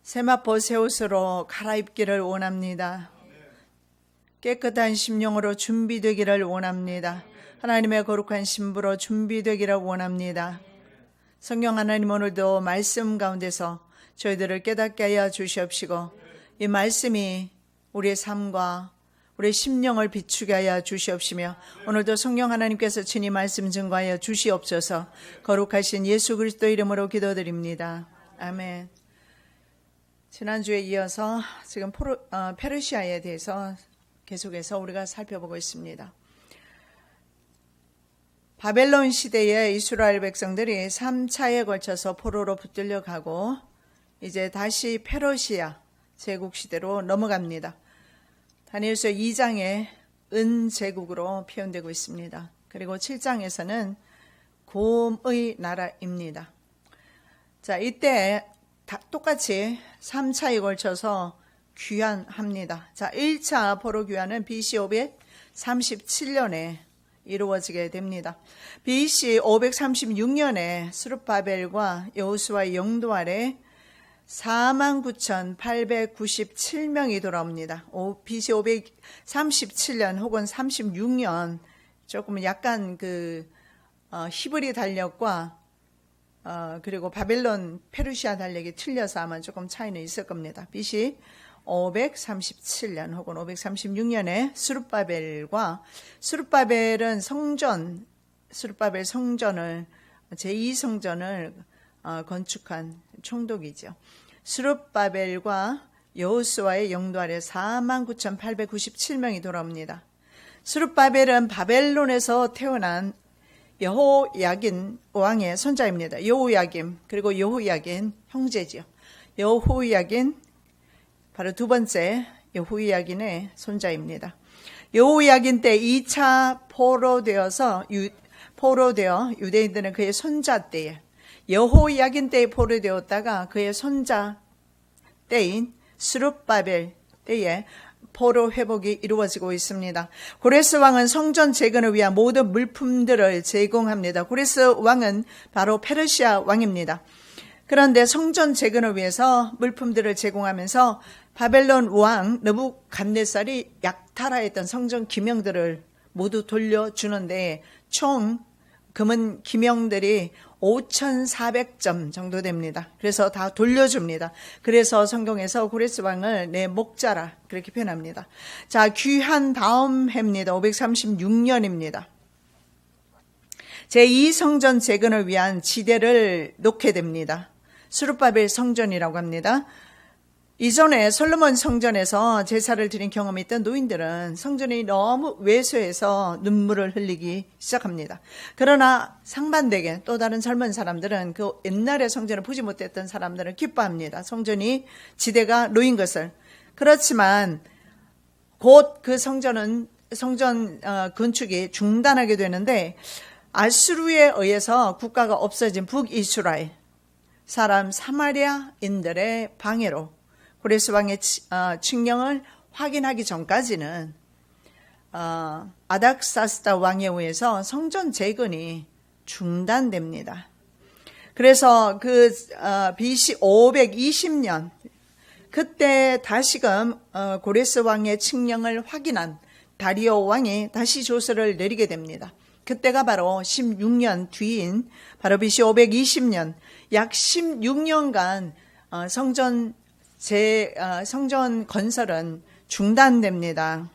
세마포 새 옷으로 갈아입기를 원합니다. 깨끗한 심령으로 준비되기를 원합니다. 하나님의 거룩한 신부로 준비되기를 원합니다. 성령 하나님, 오늘도 말씀 가운데서 저희들을 깨닫게 하여 주시옵시고 이 말씀이 우리의 삶과 우리의 심령을 비추게 하여 주시옵시며 오늘도 성령 하나님께서 친히 말씀 증거하여 주시옵소서. 거룩하신 예수 그리스도 이름으로 기도드립니다. 아멘. 지난주에 이어서 지금 페르시아에 대해서 계속해서 우리가 살펴보고 있습니다. 바벨론 시대에 이스라엘 백성들이 3차에 걸쳐서 포로로 붙들려 가고 이제 다시 페르시아 제국 시대로 넘어갑니다. 다니엘서 2장에 은제국으로 표현되고 있습니다. 그리고 7장에서는 곰의 나라입니다. 자, 이때 똑같이 3차에 걸쳐서 귀환합니다. 자, 1차 포로 귀환은 BC 537년에 이루어지게 됩니다. BC 536년에 스룹바벨과 여호수아의 영도 아래 49,897명이 돌아옵니다. BC 537년 혹은 36년, 조금 약간 히브리 달력과 그리고 바벨론 페르시아 달력이 틀려서 아마 조금 차이는 있을 겁니다. BC 537년 혹은 536년에 스룹바벨은 스룹바벨 성전을 제2성전을 건축한 총독이죠. 스룹바벨과 여호수아의 영도 아래 49,897명이 돌아옵니다. 스룹바벨은 바벨론에서 태어난 여호야긴 왕의 손자입니다. 여호야김 그리고 여호야긴 형제지요. 여호야긴 바로 두 번째 여호야긴의 손자입니다. 여호야긴 때 2차 포로되어 유대인들은 그의 손자 때에 여호야긴 때에 포로되었다가 그의 손자 때인 스룹바벨 때에 포로 회복이 이루어지고 있습니다. 고레스 왕은 성전 재건을 위한 모든 물품들을 제공합니다. 고레스 왕은 바로 페르시아 왕입니다. 그런데 성전 재건을 위해서 물품들을 제공하면서 바벨론 왕 느부갓네살이 약탈하였던 성전 기명들을 모두 돌려주는데 총 금은 기명들이 5,400점 정도 됩니다. 그래서 다 돌려줍니다. 그래서 성경에서 고레스 왕을 내 목자라 그렇게 표현합니다. 자, 귀한 다음 해입니다. 536년입니다. 제2성전 재건을 위한 지대를 놓게 됩니다. 스룹바벨 성전이라고 합니다. 이전에 솔로몬 성전에서 제사를 드린 경험이 있던 노인들은 성전이 너무 왜소해서 눈물을 흘리기 시작합니다. 그러나 상반되게 또 다른 젊은 사람들은 그 옛날의 성전을 보지 못했던 사람들은 기뻐합니다. 성전이 지대가 놓인 것을. 그렇지만 곧 그 성전 건축이 중단하게 되는데 아수르에 의해서 국가가 없어진 북이스라엘 사람 사마리아인들의 방해로 고레스 왕의 칙령을 확인하기 전까지는 아닥사스다 왕에 의해서 성전 재건이 중단됩니다. 그래서 BC 520년 그때 다시금 고레스 왕의 칙령을 확인한 다리오 왕이 다시 조서를 내리게 됩니다. 그때가 바로 16년 뒤인 바로 BC 520년 약 16년간 성전 건설은 중단됩니다.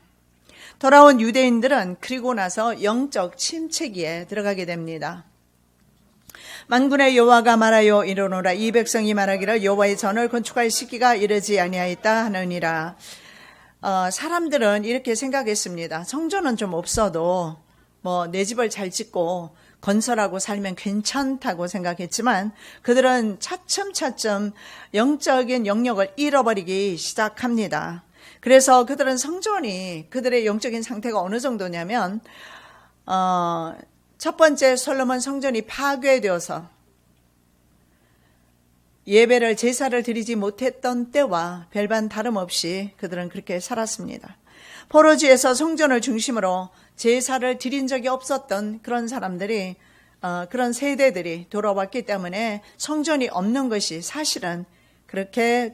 돌아온 유대인들은 그리고 나서 영적 침체기에 들어가게 됩니다. 만군의 여호와가 말하여 이르노라 이 백성이 말하기를 여호와의 전을 건축할 시기가 이르지 아니하였다 하느니라. 사람들은 이렇게 생각했습니다. 성전은 좀 없어도 내 집을 잘 짓고 건설하고 살면 괜찮다고 생각했지만 그들은 차츰차츰 영적인 영역을 잃어버리기 시작합니다. 그래서 그들은 성전이 그들의 영적인 상태가 어느 정도냐면 첫 번째 솔로몬 성전이 파괴되어서 예배를 제사를 드리지 못했던 때와 별반 다름없이 그들은 그렇게 살았습니다. 포로지에서 성전을 중심으로 제사를 드린 적이 없었던 그런 사람들이 그런 세대들이 돌아왔기 때문에 성전이 없는 것이 사실은 그렇게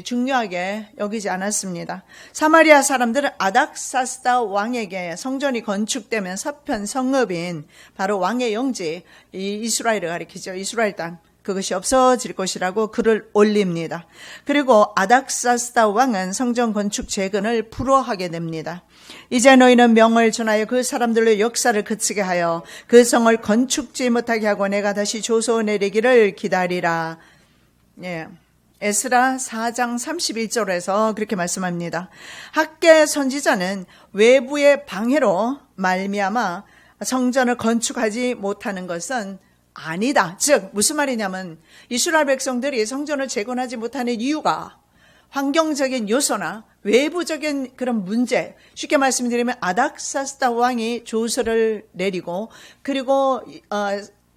중요하게 여기지 않았습니다. 사마리아 사람들은 아닥사스다 왕에게 성전이 건축되면 서편 성읍인 바로 왕의 영지, 이 이스라엘을 가리키죠. 이스라엘 땅. 그것이 없어질 것이라고 글을 올립니다. 그리고 아닥사스다 왕은 성전 건축 재건을 불허하게 됩니다. 이제 너희는 명을 전하여 그 사람들로 역사를 그치게 하여 그 성을 건축지 못하게 하고 내가 다시 조서 내리기를 기다리라. 예. 에스라 4장 31절에서 그렇게 말씀합니다. 학개 선지자는 외부의 방해로 말미암아 성전을 건축하지 못하는 것은 아니다. 즉 무슨 말이냐면 이스라엘 백성들이 성전을 재건하지 못하는 이유가 환경적인 요소나 외부적인 그런 문제, 쉽게 말씀드리면 아닥사스다 왕이 조서를 내리고 그리고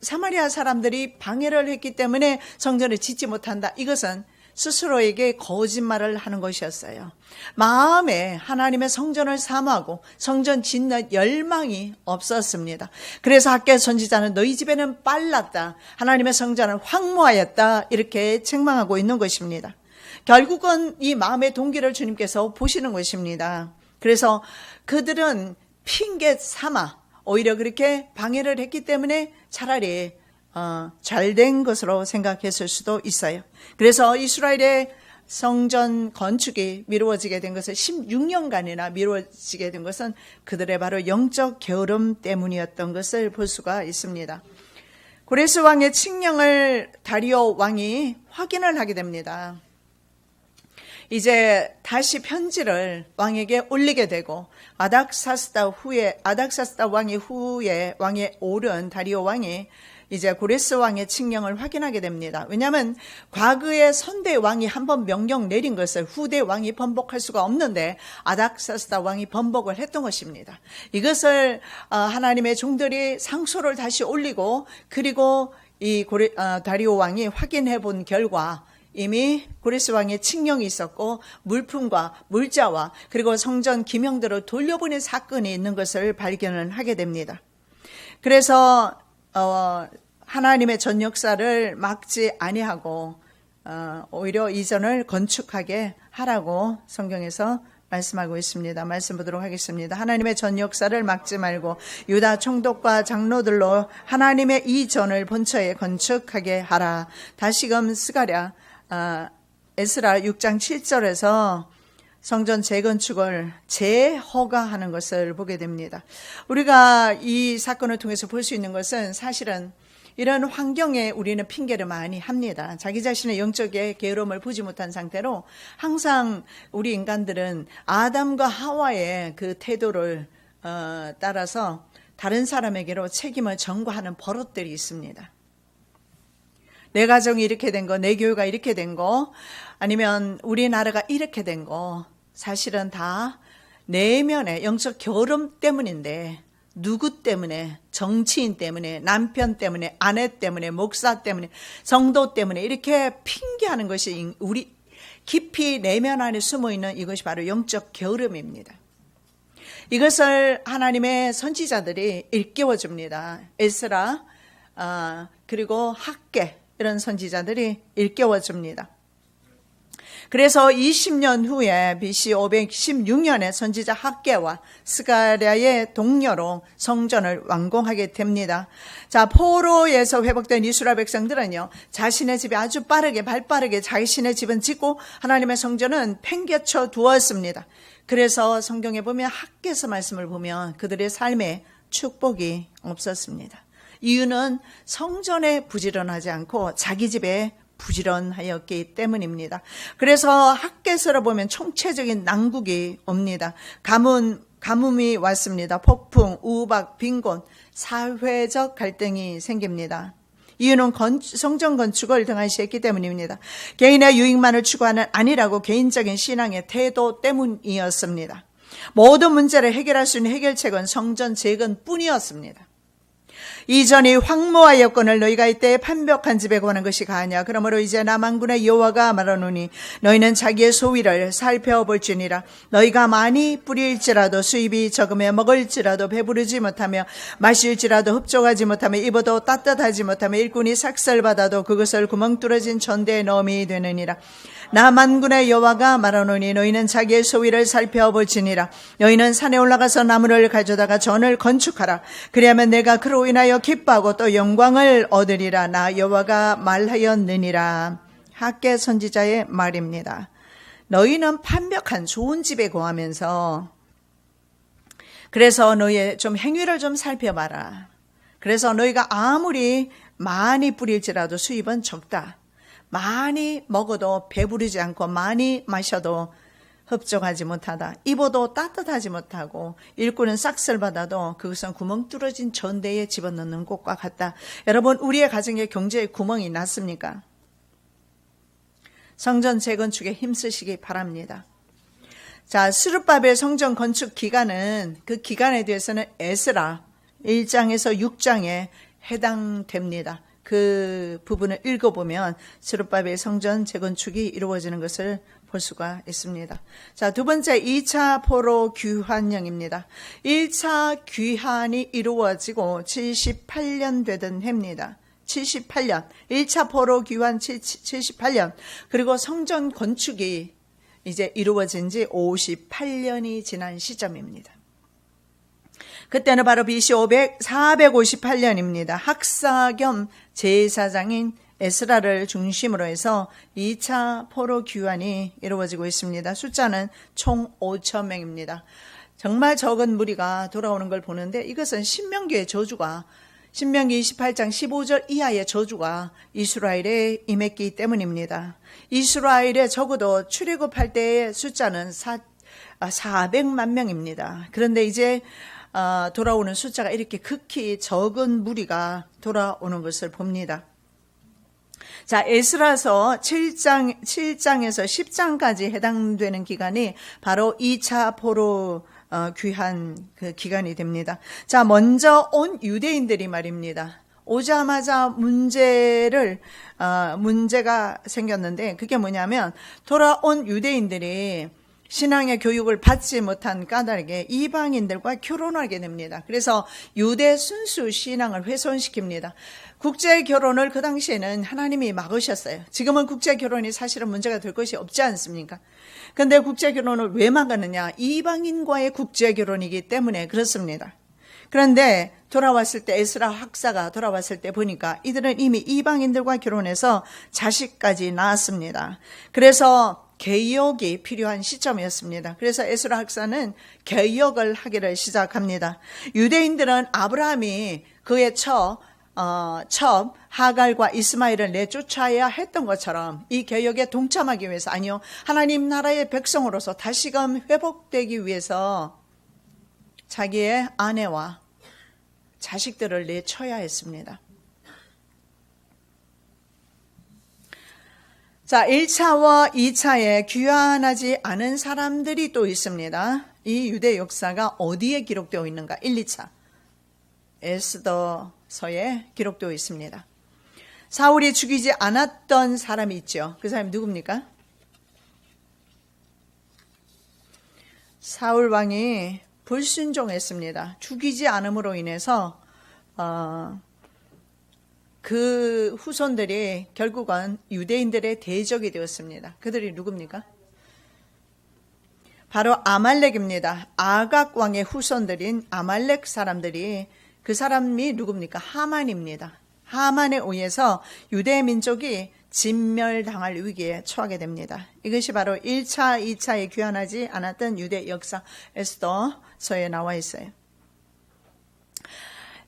사마리아 사람들이 방해를 했기 때문에 성전을 짓지 못한다. 이것은 스스로에게 거짓말을 하는 것이었어요. 마음에 하나님의 성전을 사모하고 성전 짓는 열망이 없었습니다. 그래서 학개 선지자는 너희 집에는 빨랐다. 하나님의 성전을 황무하였다. 이렇게 책망하고 있는 것입니다. 결국은 이 마음의 동기를 주님께서 보시는 것입니다. 그래서 그들은 핑계 삼아 오히려 그렇게 방해를 했기 때문에 차라리 잘된 것으로 생각했을 수도 있어요. 그래서 이스라엘의 성전 건축이 미루어지게 된 것은 16년간이나 미루어지게 된 것은 그들의 바로 영적 게으름 때문이었던 것을 볼 수가 있습니다. 고레스 왕의 칙령을 다리오 왕이 확인을 하게 됩니다. 이제 다시 편지를 왕에게 올리게 되고 아닥사스다 왕이 후에 왕에 오른 다리오 왕이 이제 고레스 왕의 칙령을 확인하게 됩니다. 왜냐하면 과거의 선대 왕이 한번 명령 내린 것을 후대 왕이 번복할 수가 없는데 아닥사스다 왕이 번복을 했던 것입니다. 이것을 하나님의 종들이 상소를 다시 올리고 그리고 이 다리오 왕이 확인해 본 결과 이미 고레스 왕의 칙령이 있었고 물품과 물자와 그리고 성전 기명들을 돌려보낸 사건이 있는 것을 발견을 하게 됩니다. 그래서 하나님의 전 역사를 막지 아니하고 오히려 이전을 건축하게 하라고 성경에서 말씀하고 있습니다. 말씀 보도록 하겠습니다. 하나님의 전 역사를 막지 말고 유다 총독과 장로들로 하나님의 이전을 본처에 건축하게 하라. 다시금 스가랴 에스라 6장 7절에서 성전 재건축을 재허가하는 것을 보게 됩니다. 우리가 이 사건을 통해서 볼 수 있는 것은 사실은 이런 환경에 우리는 핑계를 많이 합니다. 자기 자신의 영적의 게으름을 보지 못한 상태로 항상 우리 인간들은 아담과 하와의 그 태도를 따라서 다른 사람에게로 책임을 전가하는 버릇들이 있습니다. 내 가정이 이렇게 된 거, 내 교회가 이렇게 된 거, 아니면 우리나라가 이렇게 된 거, 사실은 다 내면의 영적 게으름 때문인데 누구 때문에, 정치인 때문에, 남편 때문에, 아내 때문에, 목사 때문에, 성도 때문에 이렇게 핑계하는 것이 우리 깊이 내면 안에 숨어있는 이것이 바로 영적 게으름입니다. 이것을 하나님의 선지자들이 일깨워줍니다. 에스라 그리고 학개 이런 선지자들이 일깨워줍니다. 그래서 20년 후에 BC 516년에 선지자 학개와 스가랴의 동료로 성전을 완공하게 됩니다. 자, 포로에서 회복된 이스라엘 백성들은요, 자신의 집에 아주 발빠르게 자신의 집은 짓고 하나님의 성전은 팽개쳐 두었습니다. 그래서 성경에 보면 학개서 말씀을 보면 그들의 삶에 축복이 없었습니다. 이유는 성전에 부지런하지 않고 자기 집에 부지런하였기 때문입니다. 그래서 학개서를 보면 총체적인 난국이 옵니다. 가뭄이 왔습니다. 폭풍, 우박, 빈곤, 사회적 갈등이 생깁니다. 이유는 성전 건축을 등한시했기 때문입니다. 개인의 유익만을 추구하는 아니라고 개인적인 신앙의 태도 때문이었습니다. 모든 문제를 해결할 수 있는 해결책은 성전 재건뿐이었습니다. 이전이 황무하였거늘 너희가 이때 판벽한 집에 관한 것이 가하냐. 그러므로 이제 남한군의 여호와가 말하노니 너희는 자기의 소위를 살펴볼지니라. 너희가 많이 뿌릴지라도 수입이 적으며 먹을지라도 배부르지 못하며 마실지라도 흡족하지 못하며 입어도 따뜻하지 못하며 일꾼이 삭설받아도 그것을 구멍 뚫어진 전대에 넣음이 되느니라. 남한군의 여호와가 말하노니 너희는 자기의 소위를 살펴볼지니라. 너희는 산에 올라가서 나무를 가져다가 전을 건축하라. 그리하면 내가 그로 인하여 기뻐하고 또 영광을 얻으리라. 나 여호와가 말하였느니라. 학개 선지자의 말입니다. 너희는 판벽한 좋은 집에 거하면서 그래서 너희의 좀 행위를 좀 살펴봐라. 그래서 너희가 아무리 많이 뿌릴지라도 수입은 적다. 많이 먹어도 배부르지 않고 많이 마셔도 흡족하지 못하다. 입어도 따뜻하지 못하고 일꾼은 싹쓸 받아도 그것은 구멍 뚫어진 전대에 집어넣는 것과 같다. 여러분, 우리의 가정에 경제에 구멍이 났습니까? 성전 재건축에 힘쓰시기 바랍니다. 자, 스룹바벨 성전 건축 기간은 그 기간에 대해서는 에스라 1장에서 6장에 해당됩니다. 그 부분을 읽어보면 스룹바벨 성전 재건축이 이루어지는 것을 볼 수가 있습니다. 자, 두 번째 2차 포로 귀환령입니다. 1차 귀환이 이루어지고 78년 되던 해입니다. 78년 1차 포로 귀환 78년 그리고 성전 건축이 이제 이루어진 지 58년이 지난 시점입니다. 그때는 바로 BC 458년입니다. 학사 겸 제사장인 에스라를 중심으로 해서 2차 포로 귀환이 이루어지고 있습니다. 숫자는 총 5,000명입니다. 정말 적은 무리가 돌아오는 걸 보는데 이것은 신명기의 저주가 신명기 28장 15절 이하의 저주가 이스라엘에 임했기 때문입니다. 이스라엘에 적어도 출애굽할 때의 숫자는 400만 명입니다. 그런데 이제 돌아오는 숫자가 이렇게 극히 적은 무리가 돌아오는 것을 봅니다. 자, 에스라서 7장에서 10장까지 해당되는 기간이 바로 2차 포로 귀한 그 기간이 됩니다. 자, 먼저 온 유대인들이 말입니다. 오자마자 문제가 생겼는데 그게 뭐냐면 돌아온 유대인들이 신앙의 교육을 받지 못한 까닭에 이방인들과 결혼하게 됩니다. 그래서 유대 순수 신앙을 훼손시킵니다. 국제 결혼을 그 당시에는 하나님이 막으셨어요. 지금은 국제 결혼이 사실은 문제가 될 것이 없지 않습니까? 근데 국제 결혼을 왜 막았느냐? 이방인과의 국제 결혼이기 때문에 그렇습니다. 그런데 돌아왔을 때 에스라 학사가 돌아왔을 때 보니까 이들은 이미 이방인들과 결혼해서 자식까지 낳았습니다. 그래서 개혁이 필요한 시점이었습니다. 그래서 에스라 학사는 개혁을 하기를 시작합니다. 유대인들은 아브라함이 그의 첩 하갈과 이스마엘을 내쫓아야 했던 것처럼 이 개혁에 동참하기 위해서 아니요, 하나님 나라의 백성으로서 다시금 회복되기 위해서 자기의 아내와 자식들을 내쳐야 했습니다. 자, 1차와 2차에 귀환하지 않은 사람들이 또 있습니다. 이 유대 역사가 어디에 기록되어 있는가? 1, 2차 에스더서에 기록되어 있습니다. 사울이 죽이지 않았던 사람이 있죠. 그 사람이 누굽니까? 사울 왕이 불순종했습니다. 죽이지 않음으로 인해서 그 후손들이 결국은 유대인들의 대적이 되었습니다. 그들이 누굽니까? 바로 아말렉입니다. 아각 왕의 후손들인 아말렉 사람들이, 그 사람이 누굽니까? 하만입니다. 하만에 의해서 유대 민족이 진멸당할 위기에 처하게 됩니다. 이것이 바로 1차, 2차에 귀환하지 않았던 유대 역사 에스더서에 나와 있어요.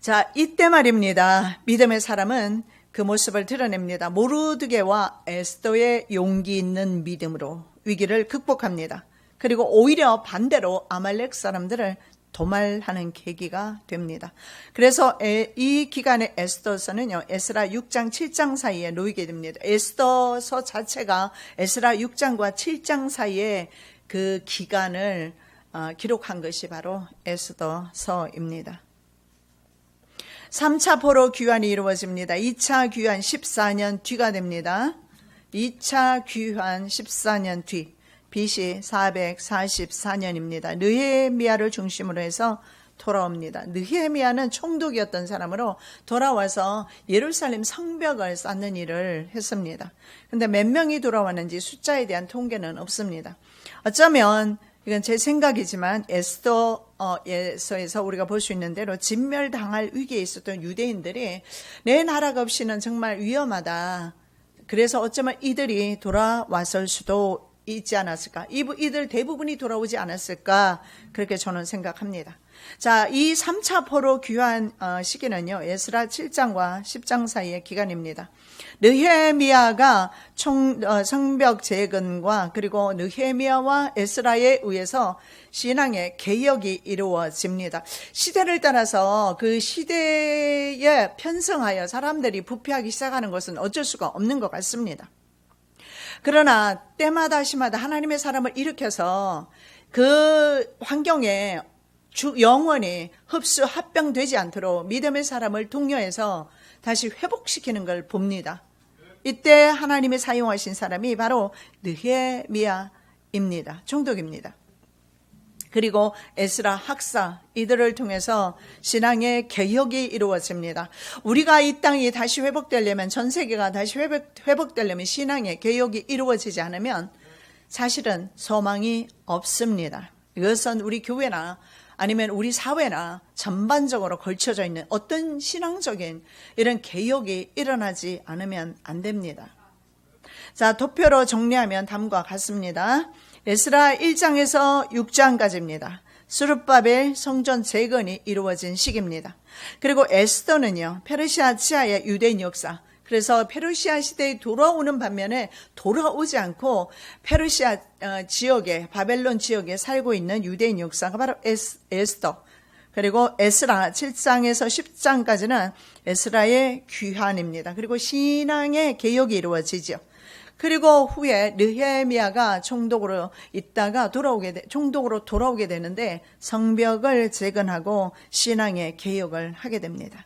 자, 이때 말입니다. 믿음의 사람은 그 모습을 드러냅니다. 모르드게와 에스더의 용기 있는 믿음으로 위기를 극복합니다. 그리고 오히려 반대로 아말렉 사람들을 도말하는 계기가 됩니다. 그래서 이 기간의 에스더서는요, 에스라 6장 7장 사이에 놓이게 됩니다. 에스더서 자체가 에스라 6장과 7장 사이에 그 기간을 기록한 것이 바로 에스더서입니다. 3차 포로 귀환이 이루어집니다. 2차 귀환 14년 뒤가 됩니다. 2차 귀환 14년 뒤, BC 444년입니다. 느헤미야를 중심으로 해서 돌아옵니다. 느헤미야는 총독이었던 사람으로 돌아와서 예루살렘 성벽을 쌓는 일을 했습니다. 근데 몇 명이 돌아왔는지 숫자에 대한 통계는 없습니다. 어쩌면 이건 제 생각이지만 에스더에서 우리가 볼 수 있는 대로 진멸당할 위기에 있었던 유대인들이 내 나라가 없이는 정말 위험하다. 그래서 어쩌면 이들이 돌아왔을 수도 있지 않았을까. 이들 대부분이 돌아오지 않았을까. 그렇게 저는 생각합니다. 자, 이 3차 포로 귀환 시기는요, 에스라 7장과 10장 사이의 기간입니다. 느헤미야가 성벽 재건과 그리고 느헤미야와 에스라에 의해서 신앙의 개혁이 이루어집니다. 시대를 따라서 그 시대에 편성하여 사람들이 부패하기 시작하는 것은 어쩔 수가 없는 것 같습니다. 그러나 때마다 시마다 하나님의 사람을 일으켜서 그 환경에 영원히 합병되지 않도록 믿음의 사람을 독려해서 다시 회복시키는 걸 봅니다. 이때 하나님이 사용하신 사람이 바로 느헤미야입니다. 총독입니다. 그리고 에스라 학사, 이들을 통해서 신앙의 개혁이 이루어집니다. 우리가 이 땅이 다시 회복되려면, 전 세계가 다시 회복되려면 신앙의 개혁이 이루어지지 않으면 사실은 소망이 없습니다. 이것은 우리 교회나 아니면 우리 사회나 전반적으로 걸쳐져 있는 어떤 신앙적인 이런 개혁이 일어나지 않으면 안 됩니다. 자, 도표로 정리하면 다음과 같습니다. 에스라 1장에서 6장까지입니다. 스룹바벨 성전 재건이 이루어진 시기입니다. 그리고 에스더는요, 페르시아 지하의 유대인 역사, 그래서 페르시아 시대에 돌아오는 반면에 돌아오지 않고 페르시아 지역에, 바벨론 지역에 살고 있는 유대인 역사가 바로 에스더, 그리고 에스라 7장에서 10장까지는 에스라의 귀환입니다. 그리고 신앙의 개혁이 이루어지죠. 그리고 후에 느헤미야가 총독으로 있다가 총독으로 돌아오게 되는데 성벽을 재건하고 신앙의 개혁을 하게 됩니다.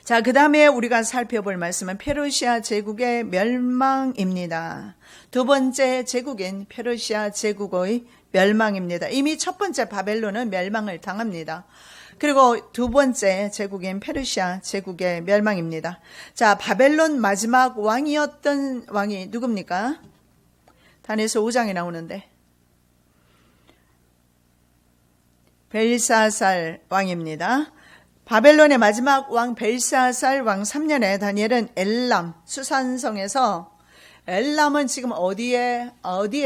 자, 그 다음에 우리가 살펴볼 말씀은 페르시아 제국의 멸망입니다. 두 번째 제국인 페르시아 제국의 멸망입니다. 이미 첫 번째 바벨론은 멸망을 당합니다. 그리고 두 번째 제국인 페르시아 제국의 멸망입니다. 자, 바벨론 마지막 왕이었던 왕이 누굽니까? 다니엘서 5장에 나오는데 벨사살 왕입니다. 바벨론의 마지막 왕 벨사살 왕 3년에 다니엘은 엘람 수산성에서, 엘람은 지금 어디에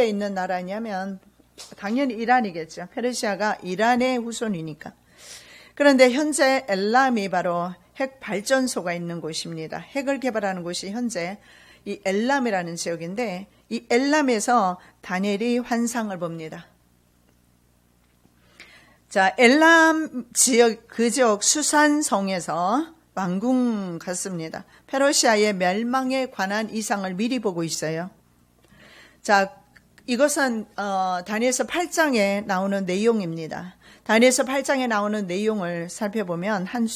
있는 나라냐면 당연히 이란이겠죠. 페르시아가 이란의 후손이니까. 그런데 현재 엘람이 바로 핵 발전소가 있는 곳입니다. 핵을 개발하는 곳이 현재 이 엘람이라는 지역인데, 이 엘람에서 다니엘이 환상을 봅니다. 자, 엘람 지역, 그 지역 수산성에서 왕궁 같습니다. 페르시아의 멸망에 관한 이상을 미리 보고 있어요. 자, 이것은 다니엘서 8장에 나오는 내용입니다. 다니엘서 8장에 나오는 내용을 살펴보면 한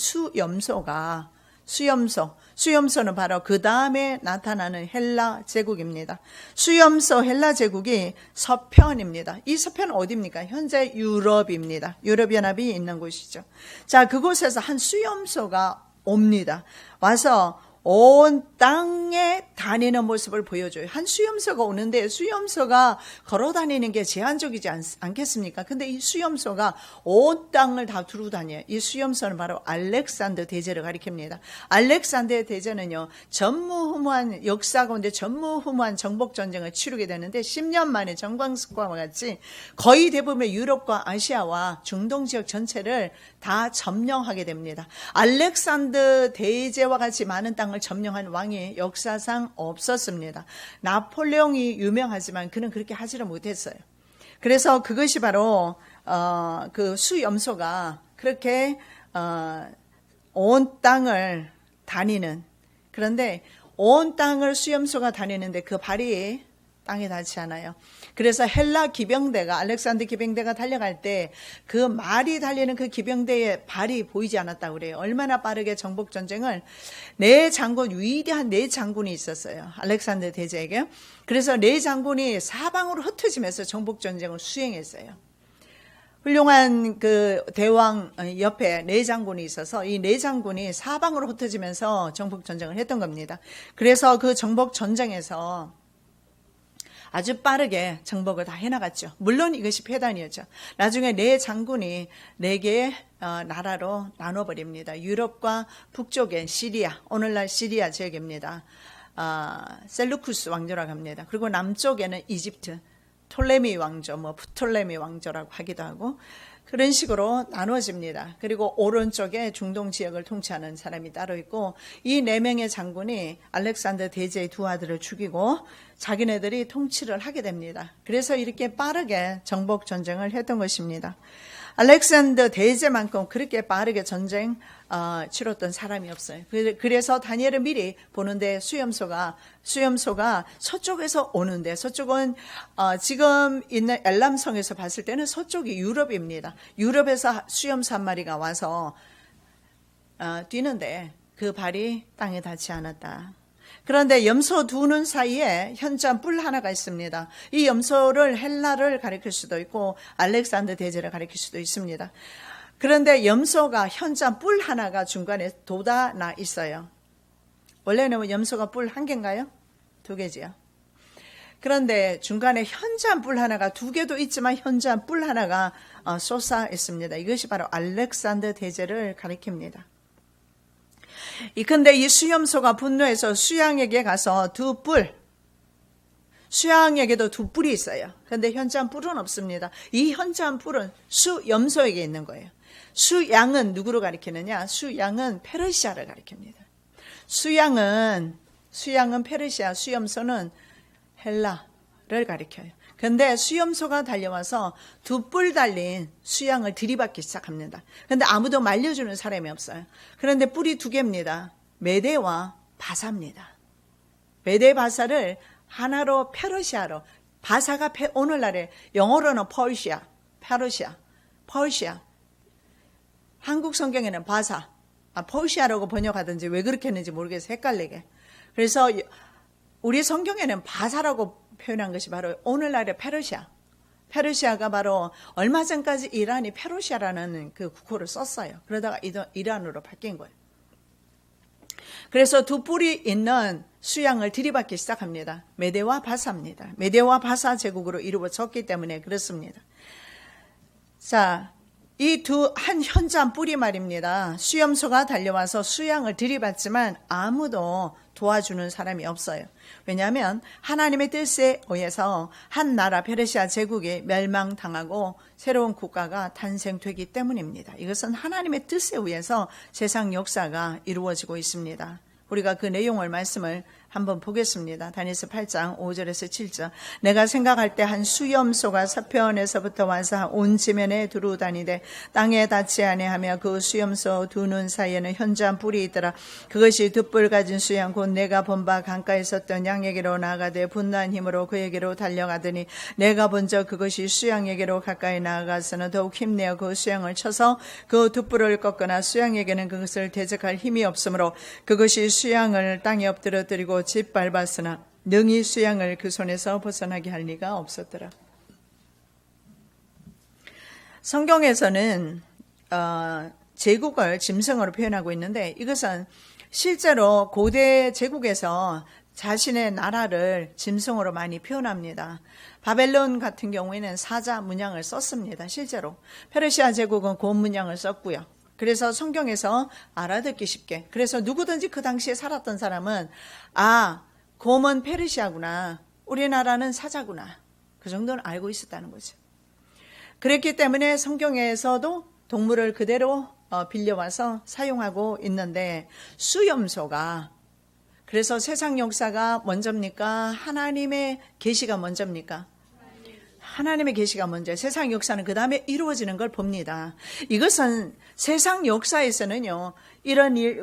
수염소는 바로 그 다음에 나타나는 헬라 제국입니다. 수염소 헬라 제국이 서편입니다. 이 서편은 어디입니까? 현재 유럽입니다. 유럽연합이 있는 곳이죠. 자, 그곳에서 한 수염소가 옵니다. 와서 온 땅에 다니는 모습을 보여줘요. 한 수염소가 오는데 수염소가 걸어 다니는 게 제한적이지 않겠습니까? 근데 이 수염소가 온 땅을 다 두루 다녀요. 이 수염소는 바로 알렉산더 대제를 가리킵니다. 알렉산더 대제는요, 전무후무한 역사 가운데 전무후무한 정복 전쟁을 치르게 되는데 10년 만에 정광석과 같이 거의 대부분의 유럽과 아시아와 중동 지역 전체를 다 점령하게 됩니다. 알렉산더 대제와 같이 많은 땅을 점령한 왕이 역사상 없었습니다. 나폴레옹이 유명하지만 그는 그렇게 하지를 못했어요. 그래서 그것이 바로 그 수염소가 그렇게 온 땅을 다니는, 그런데 온 땅을 수염소가 다니는데 그 발이 땅에 닿지 않아요. 그래서 헬라 기병대가 알렉산더 기병대가 달려갈 때 그 말이 달리는 그 기병대의 발이 보이지 않았다고 그래요. 얼마나 빠르게 정복 전쟁을 위대한 네 장군이 있었어요. 알렉산더 대제에게. 그래서 네 장군이 사방으로 흩어지면서 정복 전쟁을 수행했어요. 훌륭한 그 대왕 옆에 네 장군이 있어서 이 네 장군이 사방으로 흩어지면서 정복 전쟁을 했던 겁니다. 그래서 그 정복 전쟁에서 아주 빠르게 정복을 다 해나갔죠. 물론 이것이 패단이었죠. 나중에 네 장군이 네 개의 나라로 나눠버립니다. 유럽과 북쪽에 시리아, 오늘날 시리아 지역입니다. 셀루쿠스 왕조라고 합니다. 그리고 남쪽에는 이집트, 톨레미 왕조, 프톨레미 왕조라고 하기도 하고 그런 식으로 나누어집니다. 그리고 오른쪽에 중동 지역을 통치하는 사람이 따로 있고 이 네 명의 장군이 알렉산더 대제의 두 아들을 죽이고 자기네들이 통치를 하게 됩니다. 그래서 이렇게 빠르게 정복 전쟁을 했던 것입니다. 알렉산더 대제만큼 그렇게 빠르게 전쟁 치렀던 사람이 없어요. 그래서 다니엘을 미리 보는데 수염소가 서쪽에서 오는데 서쪽은 지금 있는 엘람성에서 봤을 때는 서쪽이 유럽입니다. 유럽에서 수염소 한 마리가 와서 뛰는데 그 발이 땅에 닿지 않았다. 그런데 염소 두 눈 사이에 현자 뿔 하나가 있습니다. 이 염소를 헬라를 가리킬 수도 있고 알렉산더 대제를 가리킬 수도 있습니다. 그런데 염소가 현자 뿔 하나가 중간에 돋아나 있어요. 원래는 염소가 뿔 한 개인가요? 두 개지요. 그런데 중간에 현자 뿔 하나가 두 개도 있지만 현자 뿔 하나가 솟아 있습니다. 이것이 바로 알렉산더 대제를 가리킵니다. 근데 이 수염소가 분노해서 수양에게 가서 수양에게도 두 뿔이 있어요. 그런데 현자한 뿔은 없습니다. 이 현자한 뿔은 수염소에게 있는 거예요. 수양은 누구를 가리키느냐? 수양은 페르시아를 가리킵니다. 수양은 페르시아, 수염소는 헬라를 가리켜요. 그런데 수염소가 달려와서 두 뿔 달린 수양을 들이받기 시작합니다. 그런데 아무도 말려주는 사람이 없어요. 그런데 뿔이 두 개입니다. 메대와 바사입니다. 메대 바사를 하나로 페르시아로, 바사가 오늘날의 영어로는 퍼시아. 한국 성경에는 바사, 퍼시아라고 번역하든지 왜 그렇게 했는지 모르겠어요. 헷갈리게. 그래서 우리 성경에는 바사라고 표현한 것이 바로 오늘날의 페르시아가 바로 얼마 전까지 이란이 페르시아라는 그 국호를 썼어요. 그러다가 이란으로 바뀐 거예요. 그래서 두 뿔이 있는 수양을 들이받기 시작합니다. 메대와 바사입니다. 메대와 바사 제국으로 이루어졌기 때문에 그렇습니다. 자, 이 한 현자 뿔이 말입니다. 수염소가 달려와서 수양을 들이받지만 아무도 도와주는 사람이 없어요. 왜냐하면 하나님의 뜻에 의해서 한 나라 페르시아 제국이 멸망당하고 새로운 국가가 탄생되기 때문입니다. 이것은 하나님의 뜻에 의해서 세상 역사가 이루어지고 있습니다. 우리가 그 내용을 말씀을 한번 보겠습니다. 다니엘서 8장 5절에서 7절. 내가 생각할 때 한 수염소가 서편에서부터 와서 온 지면에 두루다니되 땅에 닿지 아니하며 그 수염소 두 눈 사이에는 현저한 뿔이 있더라. 그것이 두 뿔 가진 수양 곧 내가 본 바 강가에 섰던 양에게로 나아가되 분노한 힘으로 그에게로 달려가더니 내가 본저 그것이 수양에게로 가까이 나아가서는 더욱 힘내어 그 수양을 쳐서 그 두 뿔을 꺾거나 수양에게는 그것을 대적할 힘이 없으므로 그것이 수양을 땅에 엎드려뜨리고 짓밟았으나 능히 수양을 그 손에서 벗어나게 할 리가 없었더라. 성경에서는 제국을 짐승으로 표현하고 있는데 이것은 실제로 고대 제국에서 자신의 나라를 짐승으로 많이 표현합니다. 바벨론 같은 경우에는 사자 문양을 썼습니다. 실제로 페르시아 제국은 곰 문양을 썼고요. 그래서 성경에서 알아듣기 쉽게, 그래서 누구든지 그 당시에 살았던 사람은 곰은 페르시아구나, 우리나라는 사자구나, 그 정도는 알고 있었다는 거죠. 그랬기 때문에 성경에서도 동물을 그대로 빌려와서 사용하고 있는데 수염소가, 그래서 세상 역사가 먼저입니까? 하나님의 계시가 먼저입니까? 하나님의 계시가 먼저, 세상 역사는 그 다음에 이루어지는 걸 봅니다. 이것은 세상 역사에서는요,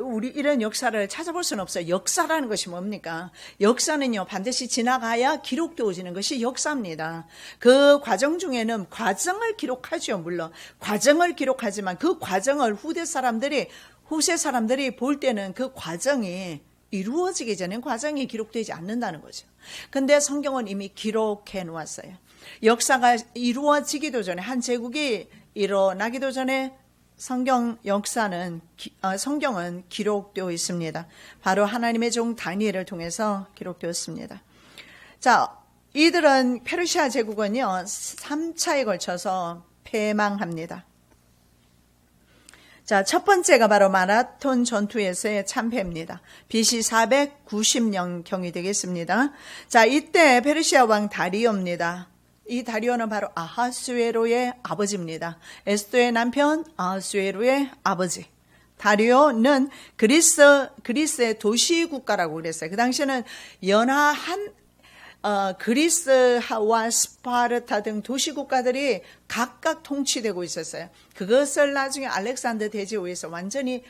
우리 이런 역사를 찾아볼 수는 없어요. 역사라는 것이 뭡니까? 역사는요, 반드시 지나가야 기록되어지는 것이 역사입니다. 그 과정 중에는 과정을 기록하죠. 물론 과정을 기록하지만 그 과정을 후세 사람들이 볼 때는 그 과정이 이루어지기 전에 과정이 기록되지 않는다는 거죠. 근데 성경은 이미 기록해 놓았어요. 역사가 이루어지기도 전에, 한 제국이 일어나기도 전에 성경은 기록되어 있습니다. 바로 하나님의 종 다니엘을 통해서 기록되었습니다. 자, 이들은 페르시아 제국은요, 3차에 걸쳐서 패망합니다. 자, 첫 번째가 바로 마라톤 전투에서의 참패입니다. BC 490년경이 되겠습니다. 자, 이때 페르시아 왕 다리오입니다. 이 다리오는 바로 아하수에로의 아버지입니다. 에스더의 남편 아하수에로의 아버지. 다리오는 그리스의 도시국가라고 그랬어요. 그 당시에는 연하한 그리스와 스파르타 등 도시국가들이 각각 통치되고 있었어요. 그것을 나중에 알렉산더 대제후에서 완전히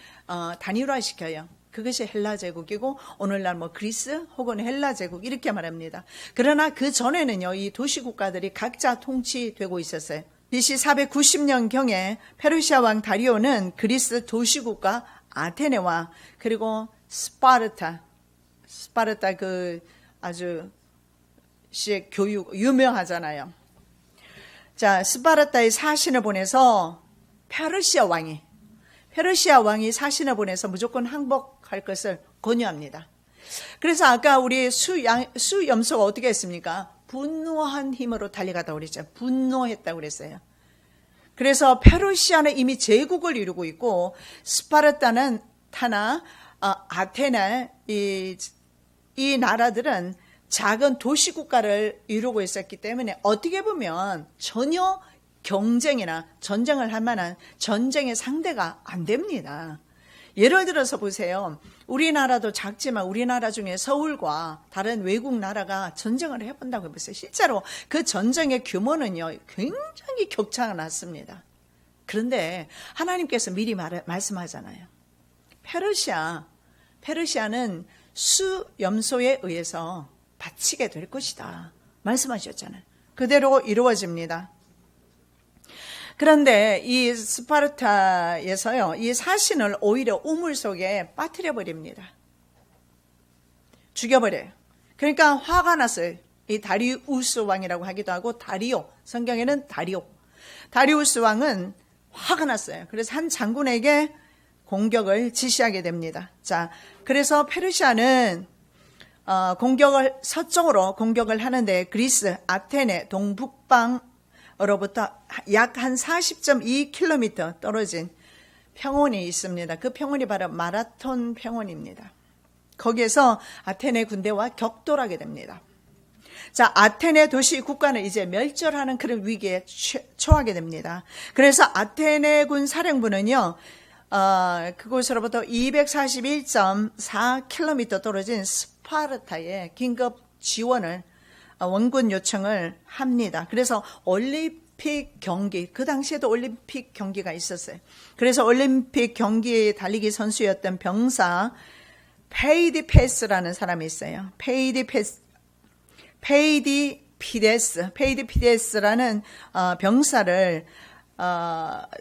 단일화시켜요. 그것이 헬라 제국이고, 오늘날 그리스 혹은 헬라 제국 이렇게 말합니다. 그러나 그 전에는요, 이 도시국가들이 각자 통치되고 있었어요. BC 490년경에 페르시아 왕 다리오는 그리스 도시국가 아테네와 그리고 스파르타 그 아주 교육 유명하잖아요. 자, 스파르타에 사신을 보내서 페르시아 왕이 사신을 보내서 무조건 항복할 것을 권유합니다. 그래서 아까 우리 수염소가 어떻게 했습니까? 분노한 힘으로 달려가다고 그랬죠. 분노했다고 그랬어요. 그래서 페르시아는 이미 제국을 이루고 있고, 스파르타는 아테네 이 나라들은 작은 도시국가를 이루고 있었기 때문에 어떻게 보면 전혀 경쟁이나 전쟁을 할 만한 전쟁의 상대가 안 됩니다. 예를 들어서 보세요. 우리나라도 작지만 우리나라 중에 서울과 다른 외국 나라가 전쟁을 해본다고 해보세요. 실제로 그 전쟁의 규모는요, 굉장히 격차가 났습니다. 그런데 하나님께서 미리 말씀하잖아요. 페르시아는 수염소에 의해서 바치게 될 것이다 말씀하셨잖아요. 그대로 이루어집니다. 그런데 이 스파르타에서요, 이 사신을 오히려 우물 속에 빠뜨려 버립니다. 죽여버려요. 그러니까 화가 났어요. 이 다리우스 왕이라고 하기도 하고, 성경에는 다리우스 왕은 화가 났어요. 그래서 한 장군에게 공격을 지시하게 됩니다. 자, 그래서 페르시아는 서쪽으로 공격을 하는데, 그리스 아테네 동북방으로부터 약 한 40.2km 떨어진 평원이 있습니다. 그 평원이 바로 마라톤 평원입니다. 거기에서 아테네 군대와 격돌하게 됩니다. 자, 아테네 도시 국가는 이제 멸절하는 그런 위기에 처하게 됩니다. 그래서 아테네 군 사령부는요, 그곳으로부터 241.4km 떨어진 스파르타에 긴급 지원을, 원군 요청을 합니다. 그래서 올림픽 경기, 그 당시에도 올림픽 경기가 있었어요. 그래서 올림픽 경기에 달리기 선수였던 병사 페이디페스라는 사람이 있어요. 페이디피데스라는 병사를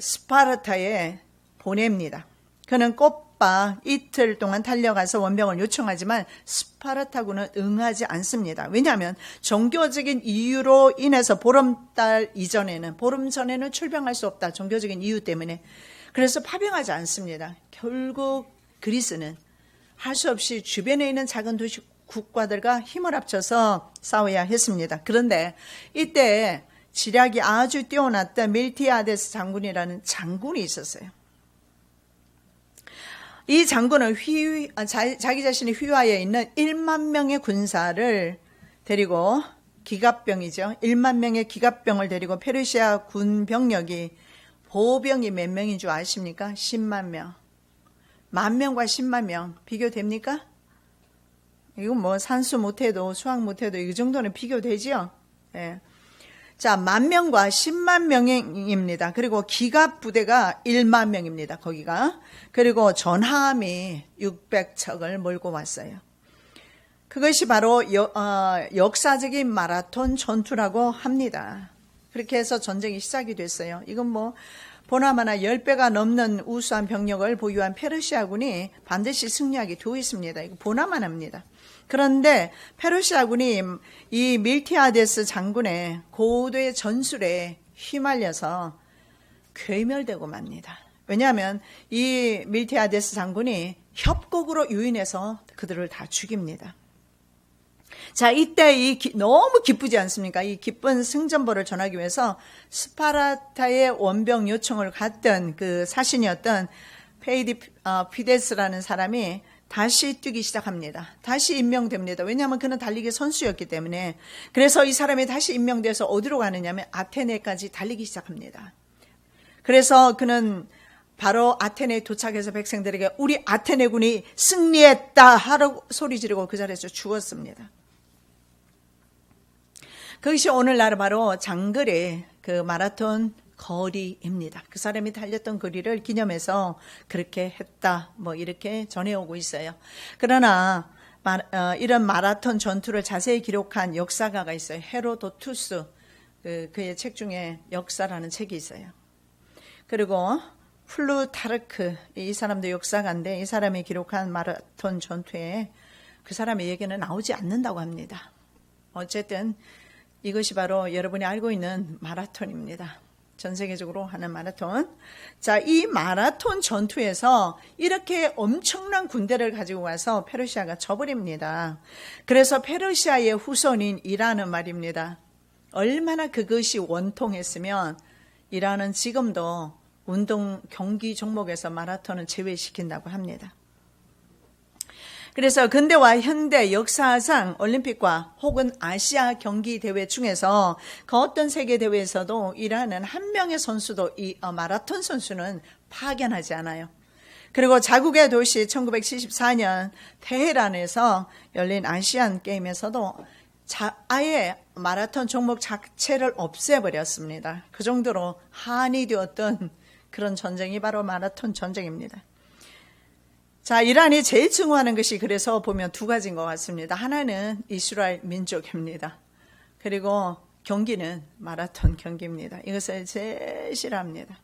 스파르타에 보냅니다. 그는 꽃바 이틀 동안 달려가서 원병을 요청하지만 스파르타군은 응하지 않습니다. 왜냐하면 종교적인 이유로 인해서 보름 전에는 출병할 수 없다. 종교적인 이유 때문에. 그래서 파병하지 않습니다. 결국 그리스는 할 수 없이 주변에 있는 작은 도시 국가들과 힘을 합쳐서 싸워야 했습니다. 그런데 이때 지략이 아주 뛰어났던 밀티아데스 장군이라는 장군이 있었어요. 이 장군은 자기 자신의 휘하에 있는 1만 명의 군사를 데리고, 기갑병이죠. 1만 명의 기갑병을 데리고 페르시아 군 병력이, 보병이 몇 명인 줄 아십니까? 10만 명. 10,000명과 10만 명 비교됩니까? 이건 산수 못해도 수학 못해도 이 정도는 비교되지요. 예. 자, 10,000명과 10만 명입니다. 그리고 기갑 부대가 1만 명입니다. 거기가. 그리고 전함이 600척을 몰고 왔어요. 그것이 바로 역사적인 마라톤 전투라고 합니다. 그렇게 해서 전쟁이 시작이 됐어요. 이건 뭐 보나마나 10배가 넘는 우수한 병력을 보유한 페르시아군이 반드시 승리하게 되어 있습니다. 이거 보나마나입니다. 그런데 페르시아군이 이 밀티아데스 장군의 고도의 전술에 휘말려서 괴멸되고 맙니다. 왜냐하면 이 밀티아데스 장군이 협곡으로 유인해서 그들을 다 죽입니다. 자, 이때 너무 기쁘지 않습니까? 이 기쁜 승전보를 전하기 위해서 스파르타의 원병 요청을 갔던 그 사신이었던 피데스라는 사람이 다시 뛰기 시작합니다. 다시 임명됩니다. 왜냐하면 그는 달리기 선수였기 때문에. 그래서 이 사람이 다시 임명돼서 어디로 가느냐면 아테네까지 달리기 시작합니다. 그래서 그는 바로 아테네에 도착해서 백성들에게 우리 아테네군이 승리했다 하라고 소리 지르고 그 자리에서 죽었습니다. 그것이 오늘날 바로 장거리 그 마라톤 거리입니다. 그 사람이 달렸던 거리를 기념해서 그렇게 했다 뭐 이렇게 전해오고 있어요. 그러나 이런 마라톤 전투를 자세히 기록한 역사가가 있어요. 헤로도투스, 그의 책 중에 역사라는 책이 있어요. 그리고 플루타르크, 이 사람도 역사가인데 이 사람이 기록한 마라톤 전투에 그 사람의 얘기는 나오지 않는다고 합니다. 어쨌든 이것이 바로 여러분이 알고 있는 마라톤입니다. 전 세계적으로 하는 마라톤. 자, 이 마라톤 전투에서 이렇게 엄청난 군대를 가지고 와서 페르시아가 져버립니다. 그래서 페르시아의 후손인 이란은 말입니다. 얼마나 그것이 원통했으면 이란은 지금도 운동 경기 종목에서 마라톤을 제외시킨다고 합니다. 그래서 근대와 현대 역사상 올림픽과 혹은 아시아 경기 대회 중에서 그 어떤 세계 대회에서도 이란은 한 명의 선수도 이 마라톤 선수는 파견하지 않아요. 그리고 자국의 도시 1974년 테헤란에서 열린 아시안 게임에서도 아예 마라톤 종목 자체를 없애버렸습니다. 그 정도로 한이 되었던 그런 전쟁이 바로 마라톤 전쟁입니다. 자, 이란이 제일 증오하는 것이 그래서 보면 두 가지인 것 같습니다. 하나는 이스라엘 민족입니다. 그리고 경기는 마라톤 경기입니다. 이것을 제일 싫어합니다.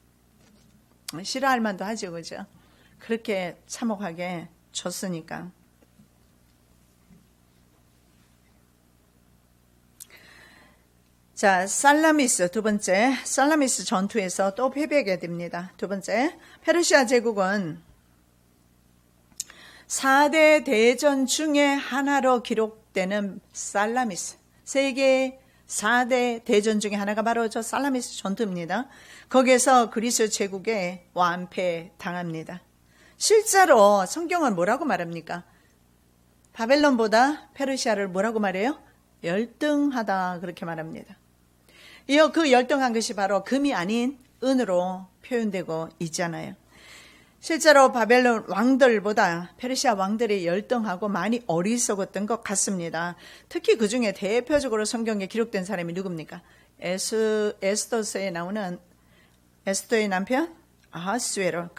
싫어할 만도 하죠, 그죠? 그렇게 참혹하게 졌으니까. 자, 살라미스 두 번째, 살라미스 전투에서 또 패배하게 됩니다. 두 번째, 페르시아 제국은 4대 대전 중에 하나로 기록되는 살라미스, 세계 4대 대전 중에 하나가 바로 저 살라미스 전투입니다. 거기에서 그리스 제국에 완패당합니다. 실제로 성경은 뭐라고 말합니까? 바벨론보다 페르시아를 뭐라고 말해요? 열등하다 그렇게 말합니다. 이어 그 열등한 것이 바로 금이 아닌 은으로 표현되고 있잖아요. 실제로 바벨론 왕들보다 페르시아 왕들이 열등하고 많이 어리석었던 것 같습니다. 특히 그 중에 대표적으로 성경에 기록된 사람이 누굽니까? 에스더서에 나오는 에스더의 남편 아하스웨로,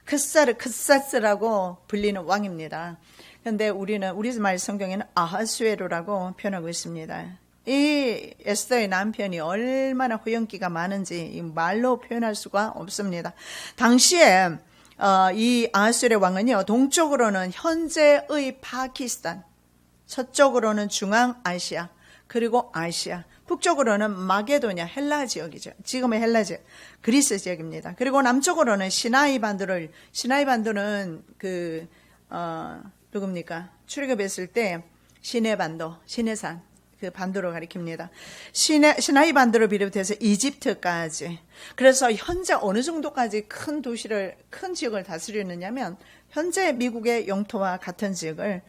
크사스라고 불리는 왕입니다. 그런데 우리는 우리말 성경에는 아하스웨로라고 표현하고 있습니다. 이 에스더의 남편이 얼마나 호연기가 많은지 말로 표현할 수가 없습니다. 당시에 이 아하스웨르 왕은요, 동쪽으로는 현재의 파키스탄, 서쪽으로는 중앙아시아, 그리고 아시아, 북쪽으로는 마게도냐, 헬라 지역이죠. 지금의 헬라 지역, 그리스 지역입니다. 그리고 남쪽으로는 시나이 반도는 누굽니까? 출애굽했을 때 시내 반도, 시내산, 그 반도를 가리킵니다. 시나이 반도를 비롯해서 이집트까지. 그래서 현재 어느 정도까지 큰 도시를, 큰 지역을 다스리느냐면, 현재 미국의 영토와 같은 지역을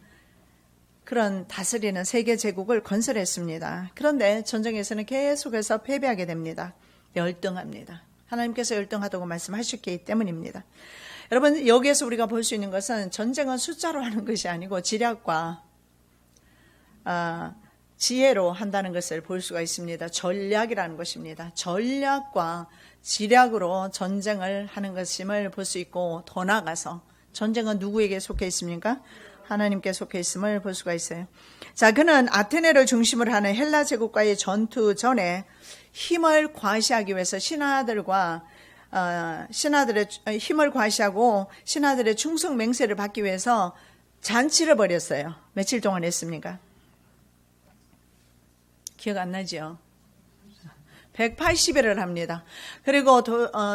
그런 다스리는 세계 제국을 건설했습니다. 그런데 전쟁에서는 계속해서 패배하게 됩니다. 열등합니다. 하나님께서 열등하다고 말씀하셨기 때문입니다. 여러분, 여기에서 우리가 볼 수 있는 것은 전쟁은 숫자로 하는 것이 아니고 지략과 지혜로 한다는 것을 볼 수가 있습니다. 전략이라는 것입니다. 전략과 지략으로 전쟁을 하는 것임을 볼 수 있고, 더 나아가서 전쟁은 누구에게 속해 있습니까? 하나님께 속해 있음을 볼 수가 있어요. 자, 그는 아테네를 중심으로 하는 헬라 제국과의 전투 전에 힘을 과시하기 위해서 신하들의 힘을 과시하고 신하들의 충성 맹세를 받기 위해서 잔치를 벌였어요. 며칠 동안 했습니까? 기억 안 나죠? 180일을 합니다. 그리고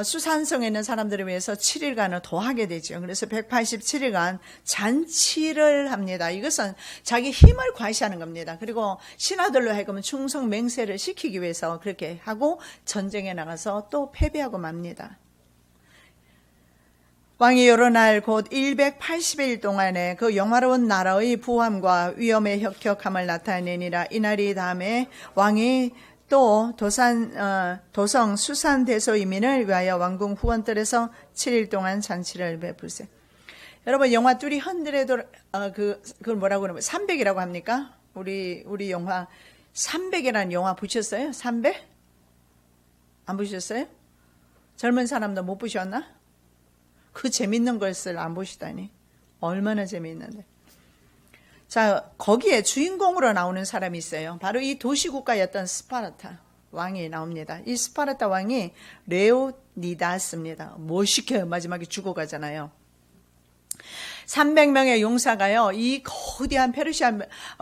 수산성에 있는 사람들을 위해서 7일간을 더 하게 되죠. 그래서 187일간 잔치를 합니다. 이것은 자기 힘을 과시하는 겁니다. 그리고 신하들로 하여금 충성 맹세를 시키기 위해서 그렇게 하고 전쟁에 나가서 또 패배하고 맙니다. 왕이 여러 날 곧 180일 동안에 그 영화로운 나라의 부함과 위엄의 혁혁함을 나타내니라. 이날이 다음에 왕이 또 도성 수산 대소이민을 위하여 왕궁 후원뜰에서 7일 동안 잔치를 베풀세. 여러분, 영화 뚜리 헌드레도 그걸 뭐라고 그러면 300이라고 합니까? 우리 영화 300이라는 영화 보셨어요? 300? 안 보셨어요? 젊은 사람도 못 보셨나? 그 재밌는 것을 안 보시다니. 얼마나 재미있는데. 자, 거기에 주인공으로 나오는 사람이 있어요. 바로 이 도시국가였던 스파르타 왕이 나옵니다. 이 스파르타 왕이 레오니다스입니다. 뭐 시켜요? 마지막에 죽어가잖아요. 300명의 용사가요, 이 거대한 페르시아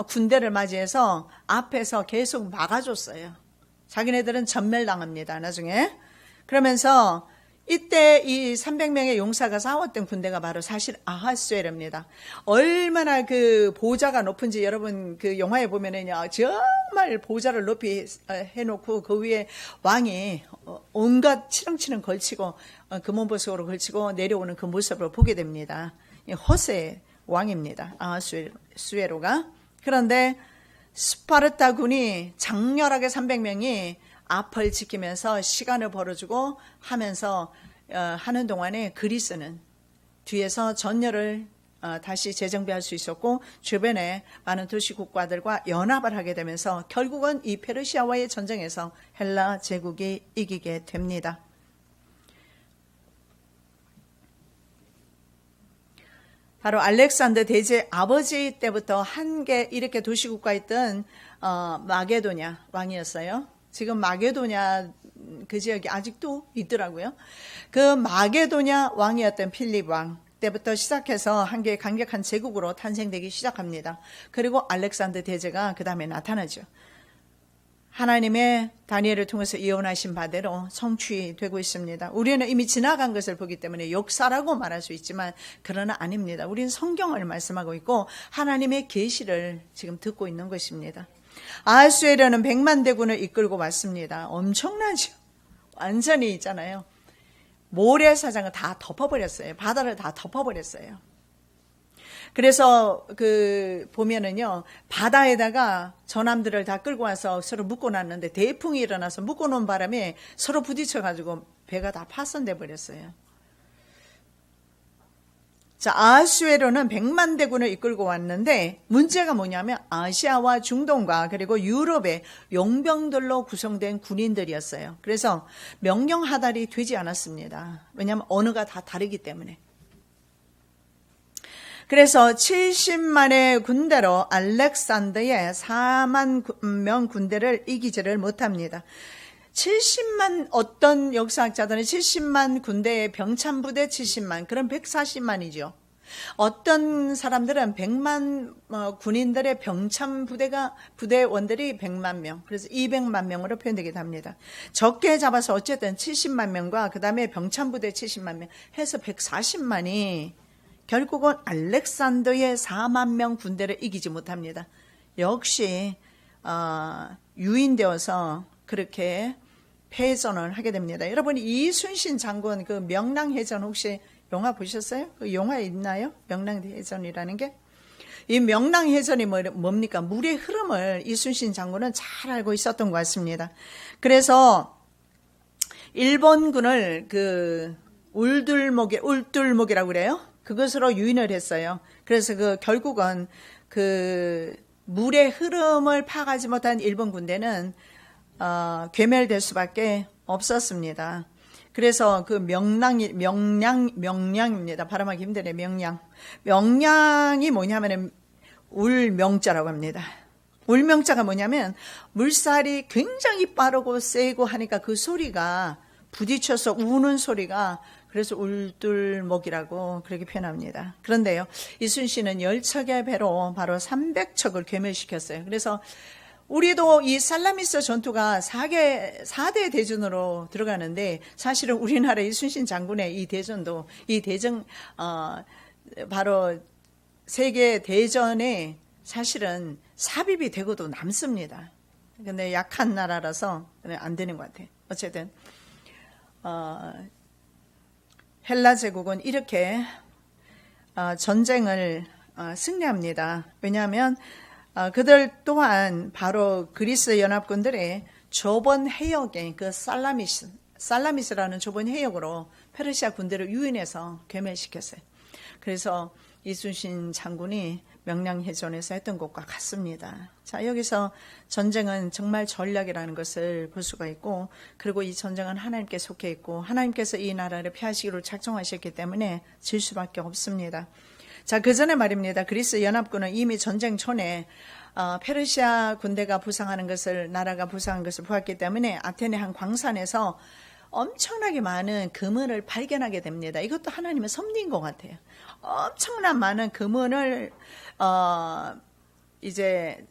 군대를 맞이해서 앞에서 계속 막아줬어요. 자기네들은 전멸당합니다, 나중에. 그러면서 이때 이 300명의 용사가 싸웠던 군대가 바로 사실 아하수에르입니다. 얼마나 그 보좌가 높은지 여러분 그 영화에 보면은요, 정말 보좌를 높이 해놓고 그 위에 왕이 온갖 치렁치렁 걸치고 금원보석으로 걸치고 내려오는 그 모습을 보게 됩니다. 호세 왕입니다. 아하수에로가. 그런데 스파르타 군이 장렬하게 300명이 앞을 지키면서 시간을 벌어주고 하면서 하는 동안에 그리스는 뒤에서 전열을 다시 재정비할 수 있었고 주변에 많은 도시 국가들과 연합을 하게 되면서 결국은 이 페르시아와의 전쟁에서 헬라 제국이 이기게 됩니다. 바로 알렉산더 대제 아버지 때부터 한 개 이렇게 도시국가 있던 마게도냐 왕이었어요. 지금 마게도냐 그 지역이 아직도 있더라고요. 그 마게도냐 왕이었던 필립 왕 때부터 시작해서 한 개의 강력한 제국으로 탄생되기 시작합니다. 그리고 알렉산더 대제가 그 다음에 나타나죠. 하나님의 다니엘을 통해서 예언하신 바대로 성취되고 있습니다. 우리는 이미 지나간 것을 보기 때문에 역사라고 말할 수 있지만 그러나 아닙니다. 우리는 성경을 말씀하고 있고 하나님의 계시를 지금 듣고 있는 것입니다. 아하수에르는 100만 대군을 이끌고 왔습니다. 엄청나죠. 완전히 있잖아요. 모래사장을 다 덮어버렸어요. 바다를 다 덮어버렸어요. 그래서 보면은요, 바다에다가 전함들을 다 끌고 와서 서로 묶어놨는데 대풍이 일어나서 묶어놓은 바람에 서로 부딪혀가지고 배가 다 파손돼 버렸어요. 자, 아하수에로는 100만 대군을 이끌고 왔는데 문제가 뭐냐면 아시아와 중동과 그리고 유럽의 용병들로 구성된 군인들이었어요. 그래서 명령하달이 되지 않았습니다. 왜냐하면 언어가 다 다르기 때문에. 그래서 70만의 군대로 알렉산더의 4만 명 군대를 이기지를 못합니다. 70만 어떤 역사학자들은 70만 군대의 병참부대 70만 그럼 140만이죠. 어떤 사람들은 100만 군인들의 부대원들이 100만 명 그래서 200만 명으로 표현되기도 합니다. 적게 잡아서 어쨌든 70만 명과 그 다음에 병참부대 70만 명 해서 140만이 결국은 알렉산더의 4만 명 군대를 이기지 못합니다. 역시 유인되어서 그렇게 패전을 하게 됩니다. 여러분 이순신 장군 그 명랑해전 혹시 영화 보셨어요? 그 영화에 있나요? 명랑해전이라는 게? 이 명랑해전이 뭡니까? 물의 흐름을 이순신 장군은 잘 알고 있었던 것 같습니다. 그래서 일본군을 울둘목이라고 그래요? 그것으로 유인을 했어요. 그래서 결국은 물의 흐름을 파악하지 못한 일본 군대는 괴멸될 수밖에 없었습니다. 그래서 그 명량입니다. 발음하기 힘드네. 명량이 뭐냐면 울명자라고 합니다. 울명자가 뭐냐면 물살이 굉장히 빠르고 세고 하니까 그 소리가 부딪혀서 우는 소리가 그래서 울들목이라고 그렇게 표현합니다. 그런데요, 이순신은 10척의 배로 바로 300척을 괴멸시켰어요. 그래서 우리도 이 살라미스 전투가 4대 대전으로 들어가는데 사실은 우리나라 이순신 장군의 이 대전도 바로 세계 대전에 사실은 삽입이 되고도 남습니다. 근데 약한 나라라서 안 되는 것 같아요. 어쨌든 헬라 제국은 이렇게 전쟁을 승리합니다. 왜냐하면 그들 또한 바로 그리스 연합군들의 좁은 해역에 그 살라미스라는 좁은 해역으로 페르시아 군대를 유인해서 괴멸시켰어요. 그래서 이순신 장군이 명량해전에서 했던 것과 같습니다. 자, 여기서 전쟁은 정말 전략이라는 것을 볼 수가 있고, 그리고 이 전쟁은 하나님께 속해 있고 하나님께서 이 나라를 피하시기로 작정하셨기 때문에 질 수밖에 없습니다. 자, 그 전에 말입니다. 그리스 연합군은 이미 전쟁 전에 페르시아 군대가 부상하는 것을, 나라가 부상한 것을 보았기 때문에 아테네 한 광산에서 엄청나게 많은 금은을 발견하게 됩니다. 이것도 하나님의 섭리인 것 같아요. 엄청난 많은 금은을 이제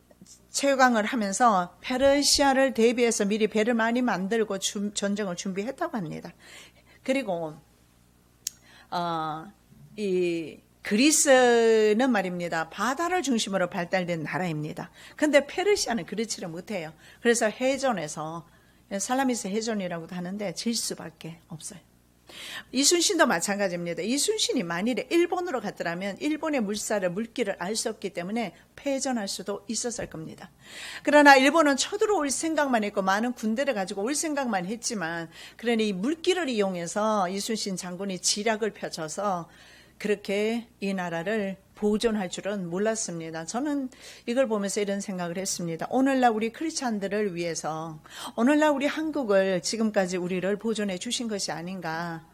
채광을 하면서 페르시아를 대비해서 미리 배를 많이 만들고 전쟁을 준비했다고 합니다. 그리고 이 그리스는 말입니다. 바다를 중심으로 발달된 나라입니다. 근데 페르시아는 그렇지를 못해요. 그래서 해전에서 살라미스 해전이라고도 하는데 질 수밖에 없어요. 이순신도 마찬가지입니다. 이순신이 만일에 일본으로 갔더라면 일본의 물길을 알 수 없기 때문에 패전할 수도 있었을 겁니다. 그러나 일본은 쳐들어올 생각만 했고 많은 군대를 가지고 올 생각만 했지만, 그러니 이 물길을 이용해서 이순신 장군이 지략을 펼쳐서 그렇게 이 나라를 보존할 줄은 몰랐습니다. 저는 이걸 보면서 이런 생각을 했습니다. 오늘날 우리 크리스찬들을 위해서, 오늘날 우리 한국을 지금까지 우리를 보존해 주신 것이 아닌가,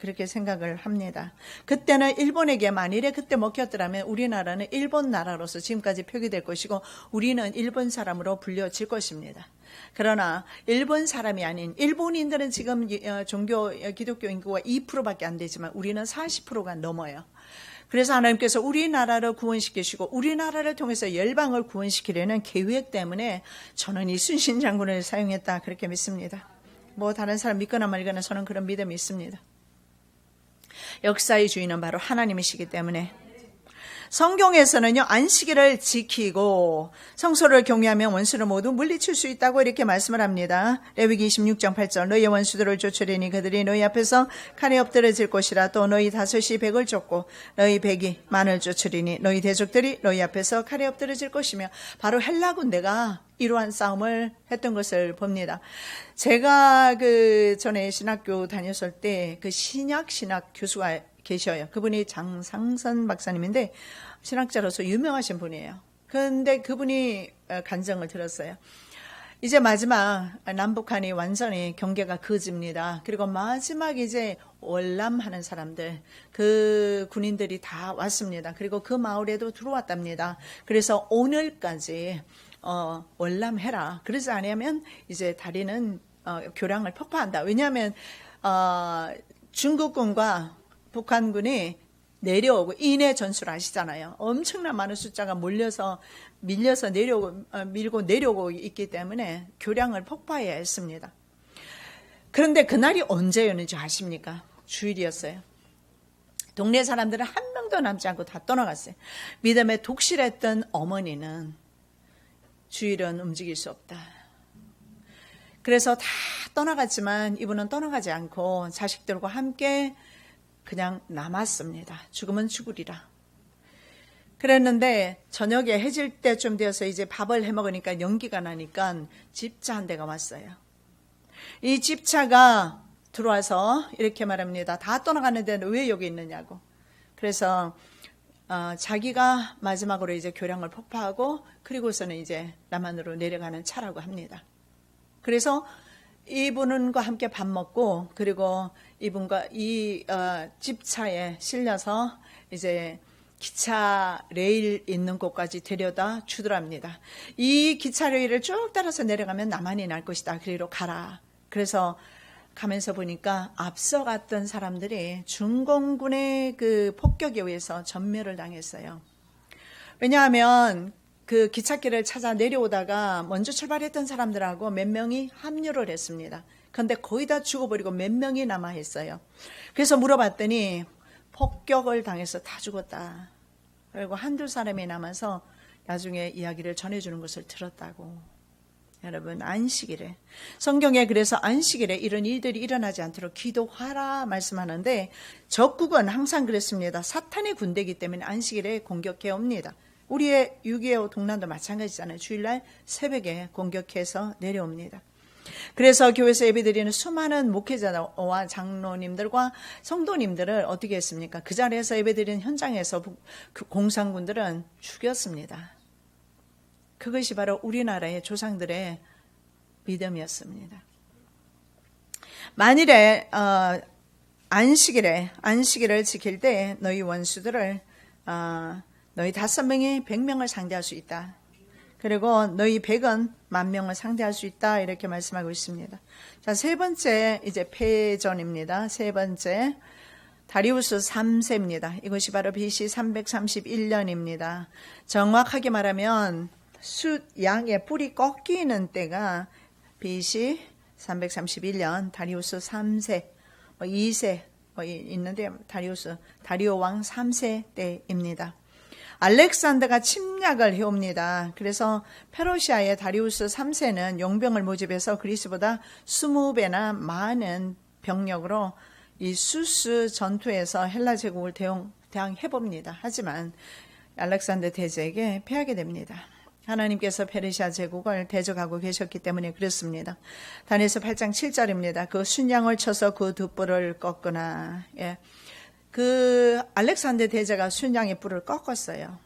그렇게 생각을 합니다. 그때는 일본에게 만일에 그때 먹혔더라면 우리나라는 일본 나라로서 지금까지 표기될 것이고 우리는 일본 사람으로 불려질 것입니다. 그러나 일본 사람이 아닌 일본인들은 지금 기독교 인구가 2%밖에 안 되지만 우리는 40%가 넘어요. 그래서 하나님께서 우리나라를 구원시키시고 우리나라를 통해서 열방을 구원시키려는 계획 때문에 저는 이순신 장군을 사용했다, 그렇게 믿습니다. 뭐 다른 사람 믿거나 말거나 저는 그런 믿음이 있습니다. 역사의 주인은 바로 하나님이시기 때문에. 성경에서는요, 안식일을 지키고 성소를 경외하면 원수를 모두 물리칠 수 있다고 이렇게 말씀을 합니다. 레위기 26장 8절, 너희 원수들을 쫓으리니 그들이 너희 앞에서 칼에 엎드러질 것이라. 또 너희 다섯이 백을 쫓고 너희 백이 만을 쫓으리니 너희 대적들이 너희 앞에서 칼에 엎드러질 것이며, 바로 헬라 군대가 이러한 싸움을 했던 것을 봅니다. 제가 전에 신학교 다녔을 때 그 신약 교수가 계셔요. 그분이 장상선 박사님인데 신학자로서 유명하신 분이에요. 그런데 그분이 간증을 들었어요. 이제 마지막 남북한이 완전히 경계가 그어집니다. 그리고 마지막 이제 월남하는 사람들, 그 군인들이 다 왔습니다. 그리고 그 마을에도 들어왔답니다. 그래서 오늘까지 월남해라. 그러지 않으면 이제 다리는 교량을 폭파한다. 왜냐하면 중국군과 북한군이 내려오고, 인해 전술 아시잖아요. 엄청난 많은 숫자가 밀려서 밀고 내려오고 있기 때문에 교량을 폭파해야 했습니다. 그런데 그날이 언제였는지 아십니까? 주일이었어요. 동네 사람들은 한 명도 남지 않고 다 떠나갔어요. 믿음에 독실했던 어머니는 주일은 움직일 수 없다. 그래서 다 떠나갔지만 이분은 떠나가지 않고 자식들과 함께 그냥 남았습니다. 죽으면 죽으리라. 그랬는데 저녁에 해질 때쯤 되어서 이제 밥을 해먹으니까 연기가 나니까 집차 한 대가 왔어요. 이 집차가 들어와서 이렇게 말합니다. 다 떠나갔는데 왜 여기 있느냐고. 그래서 자기가 마지막으로 이제 교량을 폭파하고 그리고서는 이제 남한으로 내려가는 차라고 합니다. 그래서 이분과 함께 밥 먹고 그리고 이분과 이 집차에 실려서 이제 기차 레일 있는 곳까지 데려다 주더랍니다. 이 기차 레일을 쭉 따라서 내려가면 남한이 날 것이다. 그리로 가라. 그래서 가면서 보니까 앞서 갔던 사람들이 중공군의 그 폭격에 의해서 전멸을 당했어요. 왜냐하면 그 기찻길을 찾아 내려오다가 먼저 출발했던 사람들하고 몇 명이 합류를 했습니다. 그런데 거의 다 죽어버리고 몇 명이 남아 있어요. 그래서 물어봤더니 폭격을 당해서 다 죽었다. 그리고 한두 사람이 남아서 나중에 이야기를 전해주는 것을 들었다고. 여러분, 안식일에 성경에 그래서 안식일에 이런 일들이 일어나지 않도록 기도하라 말씀하는데 적국은 항상 그랬습니다. 사탄의 군대이기 때문에 안식일에 공격해 옵니다. 우리의 6.25 동란도 마찬가지잖아요. 주일날 새벽에 공격해서 내려옵니다. 그래서 교회에서 예배드리는 수많은 목회자와 장로님들과 성도님들을 어떻게 했습니까? 그 자리에서 예배드리는 현장에서 그 공산군들은 죽였습니다. 그것이 바로 우리나라의 조상들의 믿음이었습니다. 만일에 안식일을 지킬 때 너희 원수들을 너희 5명이 100명을 상대할 수 있다. 그리고 너희 100은 10,000명을 상대할 수 있다. 이렇게 말씀하고 있습니다. 자, 세 번째 이제 패전입니다. 세 번째 다리우스 3세입니다. 이것이 바로 BC 331년입니다. 정확하게 말하면 양의 뿔이 꺾이는 때가 BC 331년 다리우스 3세, 2세 있는데 다리오 왕 3세 때입니다. 알렉산더가 침략을 해옵니다. 그래서 페르시아의 다리우스 3세는 용병을 모집해서 그리스보다 20배나 많은 병력으로 이 수스 전투에서 헬라 제국을 대항해봅니다. 하지만 알렉산더 대제에게 패하게 됩니다. 하나님께서 페르시아 제국을 대적하고 계셨기 때문에 그렇습니다. 다니엘서 8장 7절입니다. 그 순양을 쳐서 그 두 뿔을 꺾으나. 예. 그 알렉산더 대제가 순양의 뿔을 꺾었어요.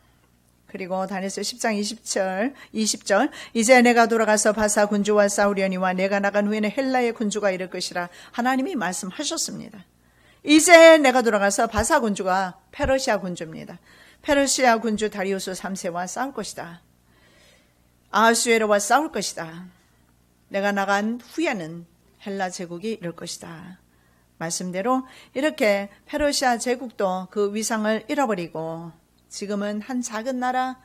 그리고 다니엘서 10장 20절 이제 내가 돌아가서 바사 군주와 싸우려니와 내가 나간 후에는 헬라의 군주가 이를 것이라 하나님이 말씀하셨습니다. 이제 내가 돌아가서 바사 군주가 페르시아 군주입니다. 페르시아 군주 다리우스 3세와 싸울 것이다. 아하수에로와 싸울 것이다. 내가 나간 후에는 헬라 제국이 이럴 것이다. 말씀대로 이렇게 페르시아 제국도 그 위상을 잃어버리고 지금은 한 작은 나라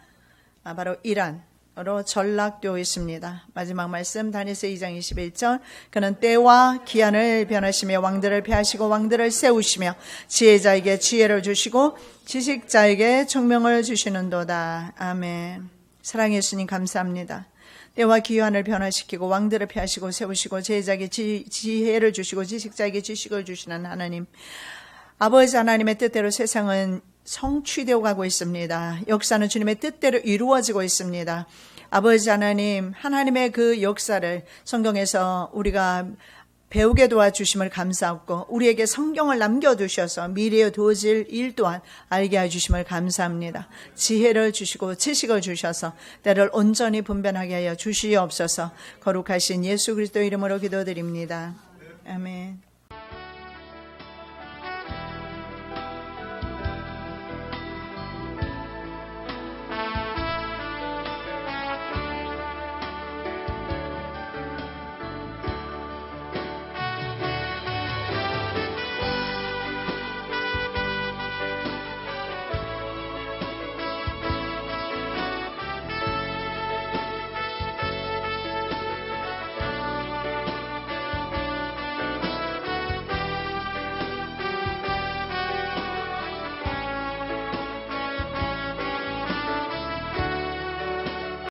바로 이란으로 전락되어 있습니다. 마지막 말씀 다니엘서 2장 21절 그는 때와 기한을 변하시며 왕들을 폐하시고 왕들을 세우시며 지혜자에게 지혜를 주시고 지식자에게 총명을 주시는도다. 아멘. 사랑해 주님 감사합니다. 때와 기한을 변화시키고 왕들을 폐하시고 세우시고 제자에게 지혜를 주시고 지식자에게 지식을 주시는 하나님. 아버지 하나님의 뜻대로 세상은 성취되어 가고 있습니다. 역사는 주님의 뜻대로 이루어지고 있습니다. 아버지 하나님, 하나님의 그 역사를 성경에서 우리가 배우게 도와주심을 감사하고 우리에게 성경을 남겨두셔서 미래에 도질 일 또한 알게 해주심을 감사합니다. 지혜를 주시고 지식을 주셔서 때를 온전히 분별하게 하여 주시옵소서. 거룩하신 예수 그리스도 이름으로 기도드립니다. 아멘.